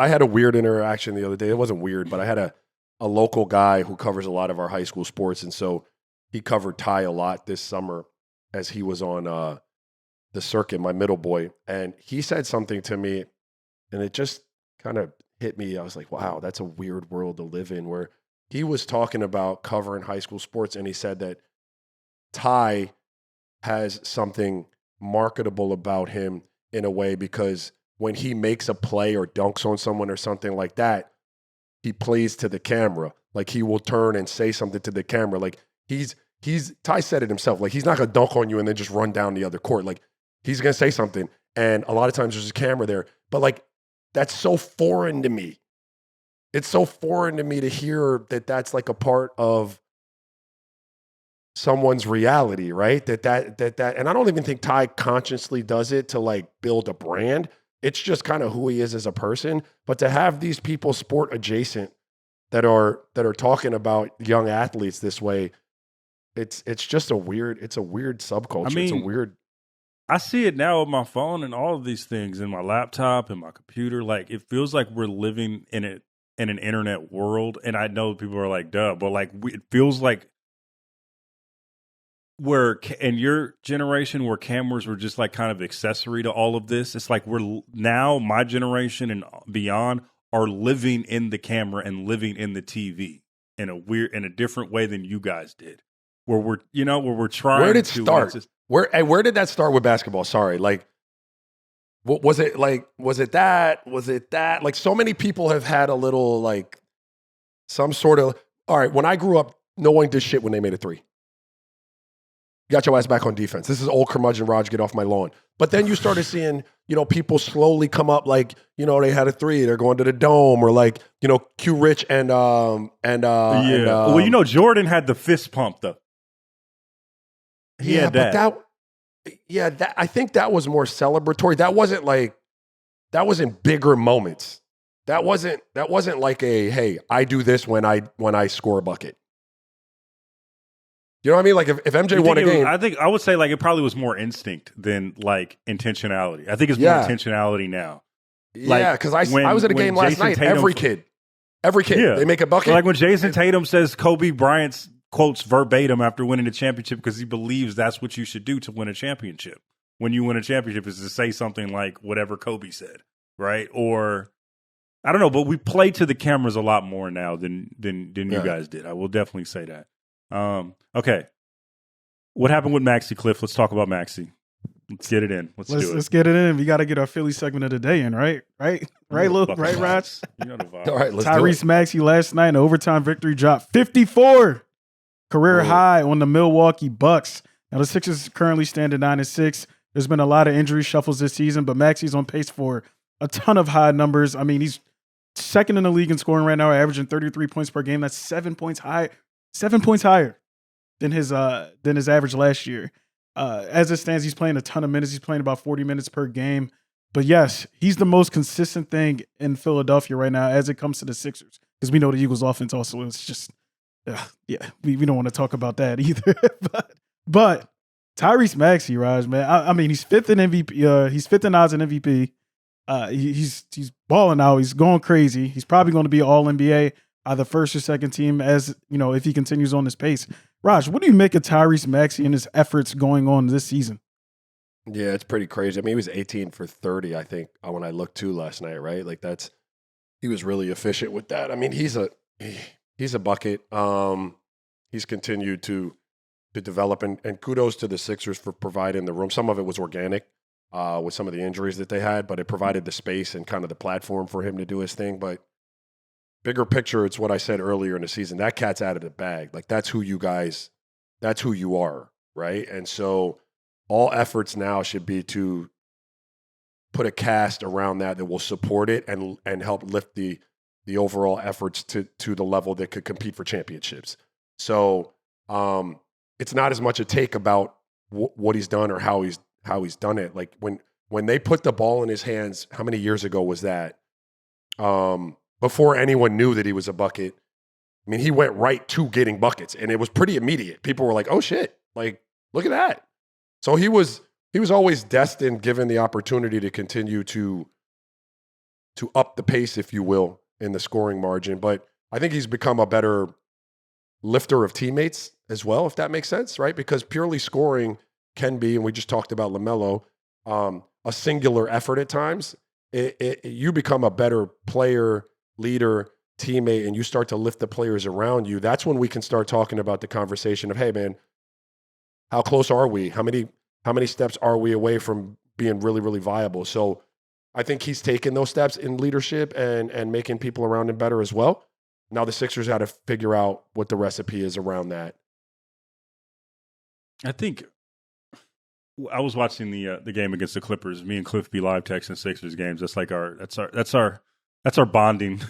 had a weird interaction the other day. It wasn't weird, but I had a local guy who covers a lot of our high school sports, and so he covered Ty a lot this summer as he was on the circuit, my middle boy, and he said something to me, and it just kind of hit me. I was like, wow, that's a weird world to live in, where he was talking about covering high school sports, and he said that Ty has something marketable about him in a way because when he makes a play or dunks on someone or something like that, he plays to the camera. Like he will turn and say something to the camera. Like Ty said it himself. Like he's not going to dunk on you and then just run down the other court. Like he's going to say something. And a lot of times there's a camera there. But like that's so foreign to me. It's so foreign to me to hear that that's like a part of someone's reality, right? That and I don't even think Ty consciously does it to like build a brand. It's just kind of who he is as a person. But to have these people sport adjacent that are talking about young athletes this way, it's just a weird subculture. I mean, it's a weird. I see it now with my phone and all of these things in my laptop and my computer. Like it feels like we're living in an internet world. And I know people are like, duh, but like it feels like where in your generation where cameras were just like kind of accessory to all of this, it's like we're now my generation and beyond are living in the camera and living in the TV in a different way than you guys did. Where we're trying. Where did it start? Where did that start with basketball? Sorry, like what was it like? Was it that? Like so many people have had a little like some sort of. All right, when I grew up, no one did shit when they made a three. You got your ass back on defense. This is old curmudgeon Raj, get off my lawn. But then you started seeing, people slowly come up like, they had a three, they're going to the dome, or like, Q Rich and well, Jordan had the fist pump though. He had that. Yeah, I think that was more celebratory. That wasn't bigger moments. That wasn't like a, hey, I do this when I score a bucket. You know what I mean? Like if MJ won a game. I think I would say like it probably was more instinct than like intentionality. I think it's more intentionality now. Yeah, because I was at a game last night. Every kid, they make a bucket. Like when Jason Tatum says Kobe Bryant's quotes verbatim after winning a championship because he believes that's what you should do to win a championship. When you win a championship is to say something like whatever Kobe said, right? Or I don't know, but we play to the cameras a lot more now than you guys did. I will definitely say that. Okay. What happened with Maxey, Cliff? Let's talk about Maxey. Let's get it in. Let's do it. Let's get it in. We got to get our Philly segment of the day in, right? Right, Luke? Right, Raj? You know the vibe. All right, let's Tyrese Maxey last night in overtime victory dropped 54. Career high on the Milwaukee Bucks. Now the Sixers currently stand at 9-6. There's been a lot of injury shuffles this season, but Maxey's on pace for a ton of high numbers. I mean, he's second in the league in scoring right now, averaging 33 points per game. That's 7 points higher than his average last year. As it stands, he's playing a ton of minutes. He's playing about 40 minutes per game. But yes, he's the most consistent thing in Philadelphia right now as it comes to the Sixers. Because we know the Eagles' offense also is just, we don't want to talk about that either. but Tyrese Maxey, Raj, man, I mean, he's fifth in MVP. He's fifth in odds in MVP. He's balling out. He's going crazy. He's probably going to be all NBA, either first or second team, as you know, if he continues on this pace. Raj, what do you make of Tyrese Maxey and his efforts going on this season? Yeah, it's pretty crazy. I mean, he was 18 for 30, I think, when I looked too last night, right? Like he was really efficient with that. I mean, he's a bucket. He's continued to develop, and kudos to the Sixers for providing the room. Some of it was organic with some of the injuries that they had, but it provided the space and kind of the platform for him to do his thing. But bigger picture, it's what I said earlier in the season. That cat's out of the bag. Like that's who you are, right? And so all efforts now should be to put a cast around that will support it and help lift the overall efforts to the level that could compete for championships. So it's not as much a take about what he's done or how he's done it. Like when they put the ball in his hands, how many years ago was that? Before anyone knew that he was a bucket, I mean, he went right to getting buckets, and it was pretty immediate. People were like, "Oh shit! Like, look at that!" So he was always destined, given the opportunity, to continue to up the pace, if you will, in the scoring margin. But I think he's become a better lifter of teammates as well, if that makes sense, right? Because purely scoring can be, and we just talked about LaMelo, a singular effort at times. You become a better player, leader, teammate, and you start to lift the players around you. That's when we can start talking about the conversation of, hey man, how close are we? How many steps are we away from being really, really viable? So I think he's taken those steps in leadership and making people around him better as well. Now the Sixers got to figure out what the recipe is around that. I think I was watching the game against the Clippers. Me and Cliff be live texting Sixers games. That's our bonding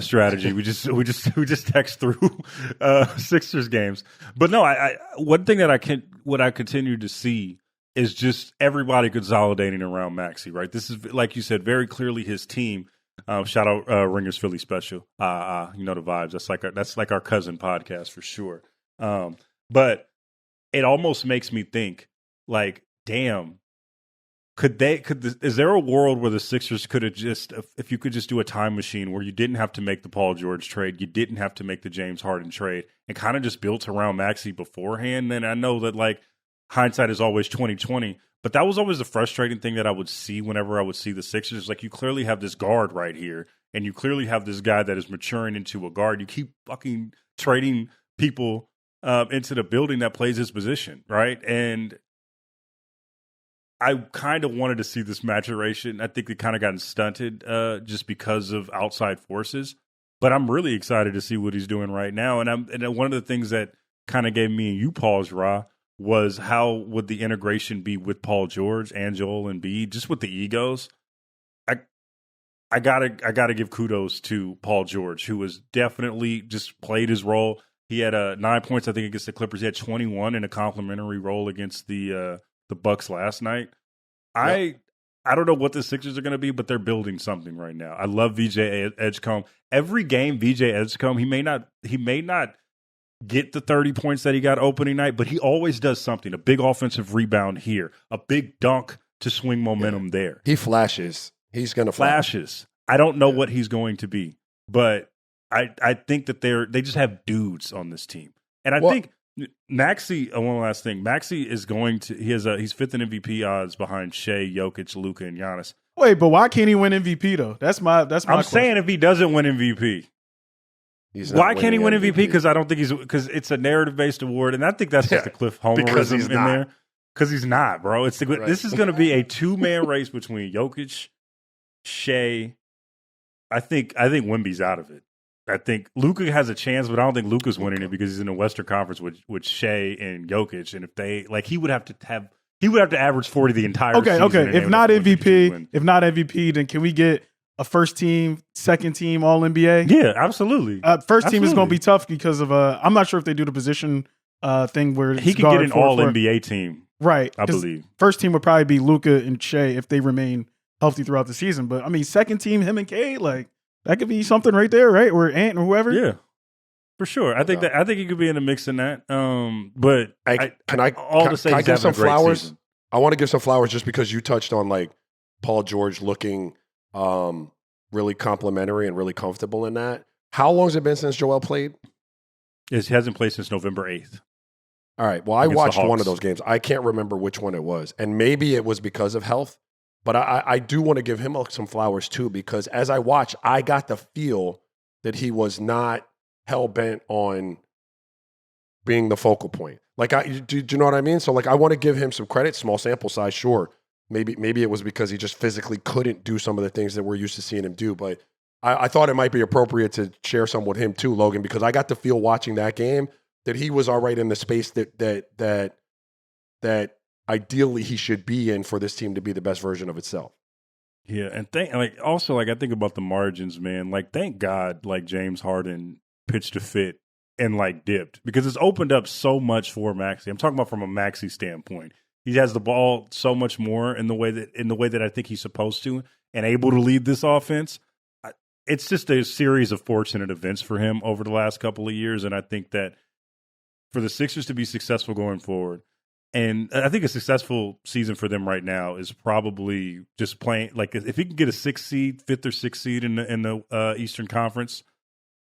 strategy. We just text through Sixers games. But no, I one thing that I continue to see is just everybody consolidating around Maxey, right? This is, like you said, very clearly his team. Shout out Ringers Philly Special. You know the vibes. That's like our cousin podcast for sure. But it almost makes me think, like, damn, is there a world where the Sixers could have just, if you could just do a time machine where you didn't have to make the Paul George trade, you didn't have to make the James Harden trade, and kind of just built around Maxey beforehand? Then I know that, like, hindsight is always 20/20, but that was always the frustrating thing that I would see whenever I would see the Sixers. Like, you clearly have this guard right here, and you clearly have this guy that is maturing into a guard. You keep fucking trading people into the building that plays his position, right? And I kind of wanted to see this maturation. I think it kind of gotten stunted just because of outside forces. But I'm really excited to see what he's doing right now. And one of the things that kind of gave me and you pause, Ra, was how would the integration be with Paul George and Joel Embiid, just with the egos. I gotta give kudos to Paul George, who was definitely just played his role. He had 9 points, I think, against the Clippers. He had 21 in a complimentary role against the the Bucks last night. I don't know what the Sixers are going to be, but they're building something right now. I love VJ Edgecombe. Every game, VJ Edgecombe, he may not get the 30 points that he got opening night, but he always does something. A big offensive rebound here, a big dunk to swing momentum there. He flashes. He's going to flashes. I don't know what he's going to be, but I think that they just have dudes on this team. And I think Maxey, one last thing. Maxey is going to he's fifth in MVP odds behind Shea, Jokic, Luka, and Giannis. Wait, but why can't he win MVP though? That's my I'm question. saying if he doesn't win MVP. Why can't he win MVP? Because I don't think because it's a narrative based award, and I think that's just a Cliff Homerism in there. Because he's not, bro. This is going to be a 2-man race between Jokic, Shea. I think Wemby's out of it. I think Luka has a chance, but I don't think Luka's winning it because he's in the Western Conference with Shea and Jokic, and if they he would have to average 40 the entire season. Okay. If not MVP, then can we get a first team, second team All NBA? Yeah, absolutely. First team is going to be tough because of I'm not sure if they do the position thing where he could get an All NBA team, right? I believe first team would probably be Luka and Shea if they remain healthy throughout the season. But I mean, second team, him and Cade, that could be something right there, right? Or Ant or whoever. Yeah, for sure. I think he could be in the mix in that. But can I give some flowers? Season. I want to give some flowers just because you touched on Paul George looking really complimentary and really comfortable in that. How long has it been since Joel played? It hasn't played since November 8th. All right. Well, I watched one of those games. I can't remember which one it was. And maybe it was because of health. But I do want to give him some flowers too, because as I watched, I got the feel that he was not hell-bent on being the focal point. Do you know what I mean? So I want to give him some credit, small sample size, sure. Maybe it was because he just physically couldn't do some of the things that we're used to seeing him do. But I thought it might be appropriate to share some with him too, Logan, because I got the feel watching that game that he was all right in the space that ideally he should be in for this team to be the best version of itself. Yeah, and I think about the margins, man. Thank God, James Harden pitched a fit and dipped, because it's opened up so much for Maxey. I'm talking about from a Maxey standpoint. He has the ball so much more in the way that I think he's supposed to, and able to lead this offense. It's just a series of fortunate events for him over the last couple of years, and I think that for the Sixers to be successful going forward, and I think a successful season for them right now is probably just playing if he can get a 5th or 6th seed in the Eastern Conference.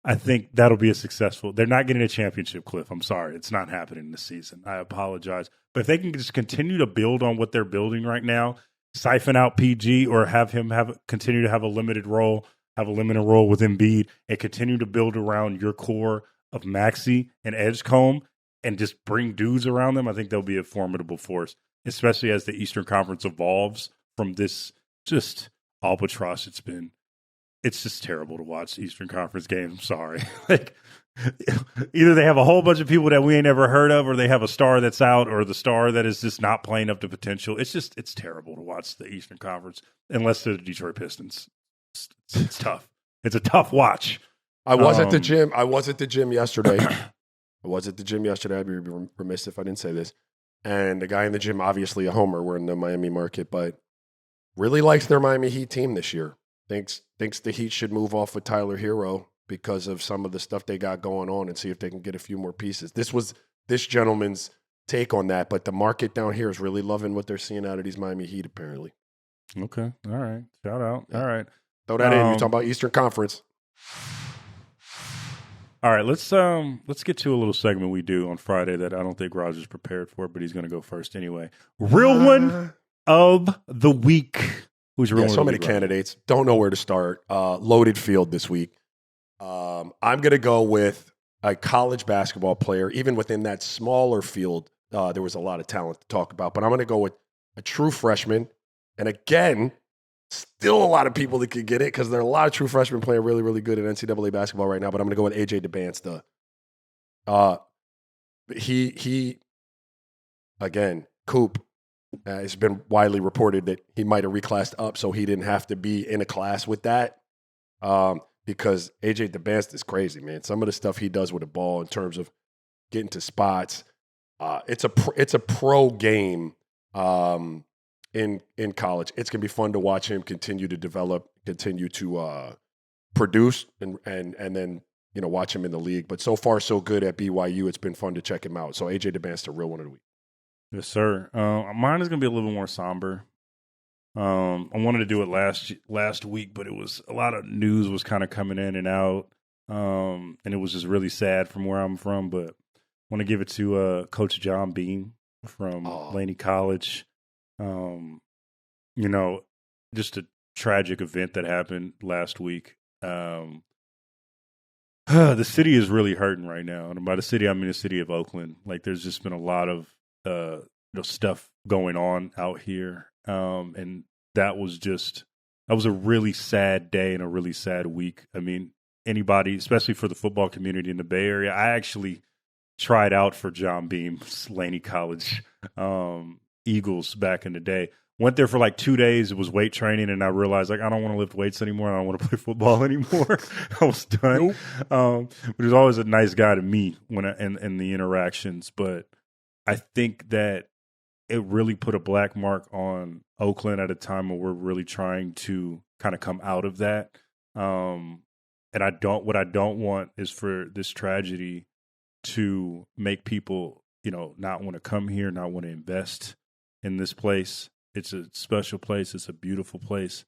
I think that'll be a successful. They're not getting a championship, Cliff. I'm sorry. It's not happening this season. I apologize. But if they can just continue to build on what they're building right now, siphon out PG or have him continue to have a limited role with Embiid, and continue to build around your core of Maxey and Edgecombe and just bring dudes around them, I think they'll be a formidable force, especially as the Eastern Conference evolves from this just albatross it's been. It's just terrible to watch Eastern Conference games. I'm sorry. Either they have a whole bunch of people that we ain't ever heard of, or they have a star that's out, or the star that is just not playing up to potential. It's terrible to watch the Eastern Conference, unless they're the Detroit Pistons. It's tough. It's a tough watch. I was at the gym. I was at the gym yesterday. I'd be remiss if I didn't say this. And the guy in the gym, obviously a homer. We're in the Miami market, but really likes their Miami Heat team this year. Thinks the Heat should move off with Tyler Hero because of some of the stuff they got going on, and see if they can get a few more pieces. This was this gentleman's take on that, but the market down here is really loving what they're seeing out of these Miami Heat, apparently. Okay. All right. Shout out. Yeah. All right. Throw that in. You're talking about Eastern Conference. All right. Let's get to a little segment we do on Friday that I don't think Raj is prepared for, but he's going to go first anyway. Real one of the week. Who's your real one? So many candidates. Don't know where to start. Loaded field this week. I'm going to go with a college basketball player. Even within that smaller field, there was a lot of talent to talk about. But I'm going to go with a true freshman. And again, still a lot of people that could get it, because there are a lot of true freshmen playing really, really good at NCAA basketball right now. But I'm going to go with AJ DeBansta. He again, Coop. It's been widely reported that he might have reclassed up so he didn't have to be in a class with that. Because AJ DeBansta is crazy, man. Some of the stuff he does with the ball in terms of getting to spots, it's a pro game in college. It's going to be fun to watch him continue to develop, continue to produce, and then watch him in the league. But so far, so good at BYU. It's been fun to check him out. So AJ DeBance, the real one of the week. Yes, sir. Mine is going to be a little more somber. I wanted to do it last week, but it was a lot of news was kind of coming in and out, and it was just really sad from where I'm from. But I want to give it to Coach John Beam from Laney College. Just a tragic event that happened last week. The city is really hurting right now, and by the city I mean the city of Oakland. Like, there's just been a lot of stuff going on out here. And that was a really sad day and a really sad week. I mean, anybody, especially for the football community in the Bay Area, I actually tried out for John Beam's Laney College Eagles back in the day. Went there for like 2 days. It was weight training, and I realized, like, I don't want to lift weights anymore. I don't want to play football anymore. I was done. But he was always a nice guy to me in the interactions. But I think that it really put a black mark on Oakland at a time when we're really trying to kind of come out of that. And what I don't want is for this tragedy to make people, not want to come here, not want to invest in this place. It's a special place. It's a beautiful place.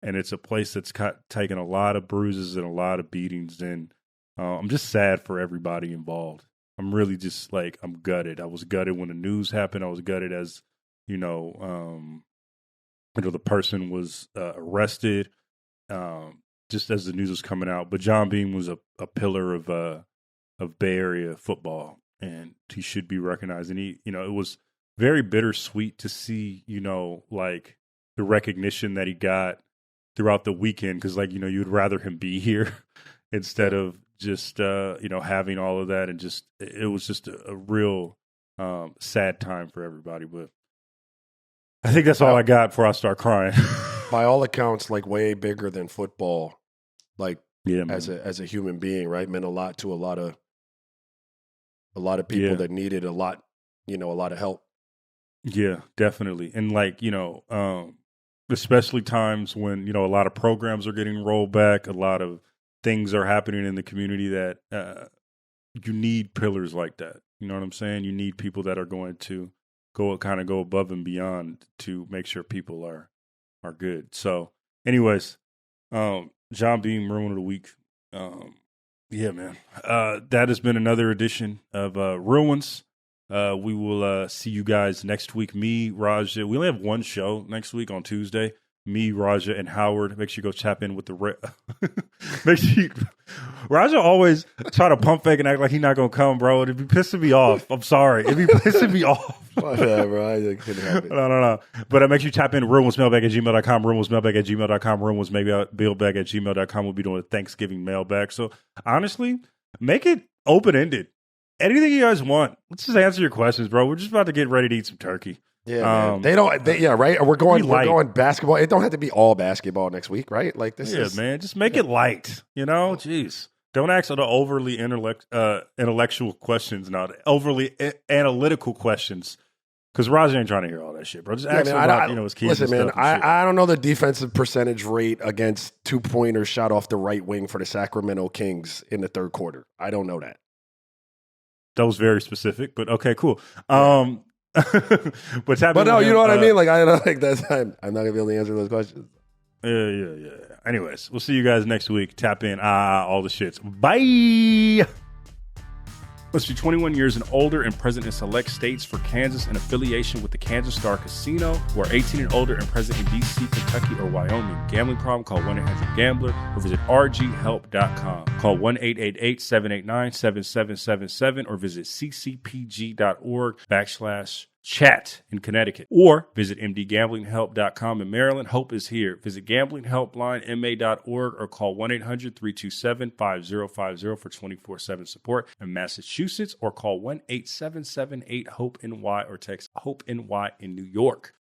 And it's a place that's taken a lot of bruises and a lot of beatings. And I'm just sad for everybody involved. I'm really just I'm gutted. I was gutted when the news happened. I was gutted as, the person was arrested, just as the news was coming out. But John Beam was a pillar of Bay Area football, and he should be recognized. And it was very bittersweet to see, the recognition that he got throughout the weekend. Cause you'd rather him be here instead of just, having all of that. And it was just a real sad time for everybody. But I think that's all I got before I start crying. By all accounts, way bigger than football, yeah, as a human being, right? Meant a lot to a lot of people that needed a lot of help. Yeah, definitely. And especially times when, a lot of programs are getting rolled back, a lot of things are happening in the community that you need pillars like that. You know what I'm saying? You need people that are going to go above and beyond to make sure people are good. So anyways, John Beam, Ruin of the Week. Yeah, man. That has been another edition of Ruins. We will see you guys next week. Me, Raja. We only have one show next week on Tuesday. Me, Raja, and Howard. Make sure you go tap in with the make sure Raja always try to pump fake and act like he's not gonna come, bro. It'd be pissing me off. I'm sorry. It'd be pissing me off. Whatever. I couldn't have it. No. But make sure you tap in rumelsmailbag@gmail.com, rumelsmailbag@gmail.com, rumelsmailbag@gmail.com. We'll be doing a Thanksgiving mailbag. So honestly, make it open-ended. Anything you guys want. Let's just answer your questions, bro. We're just about to get ready to eat some turkey. Yeah, man. Right? We're going basketball. It don't have to be all basketball next week, right? Man. Just make it light. Jeez. Don't ask the overly intellectual questions now. The overly analytical questions. Because Raja ain't trying to hear all that shit, bro. Just ask him about, his keys. Listen, man, I don't know the defensive percentage rate against 2-pointers shot off the right wing for the Sacramento Kings in the third quarter. I don't know that. That was very specific, but okay, cool. But no, you know what I mean? I'm not gonna be able to answer those questions. Yeah. Anyways, we'll see you guys next week. Tap in, all the shits. Bye. Must be 21 years and older and present in select states for Kansas in affiliation with the Kansas Star Casino, or 18 and older and present in D.C., Kentucky, or Wyoming. Gambling problem? Call 1-800-GAMBLER or visit rghelp.com. Call 1-888-789-7777 or visit ccpg.org/chat in Connecticut, or visit mdgamblinghelp.com in Maryland. Hope is here. Visit gamblinghelplinema.org or call 1-800-327-5050 for 24/7 support in Massachusetts, or call 1-877-8-HOPE-NY or text HOPE-NY in New York.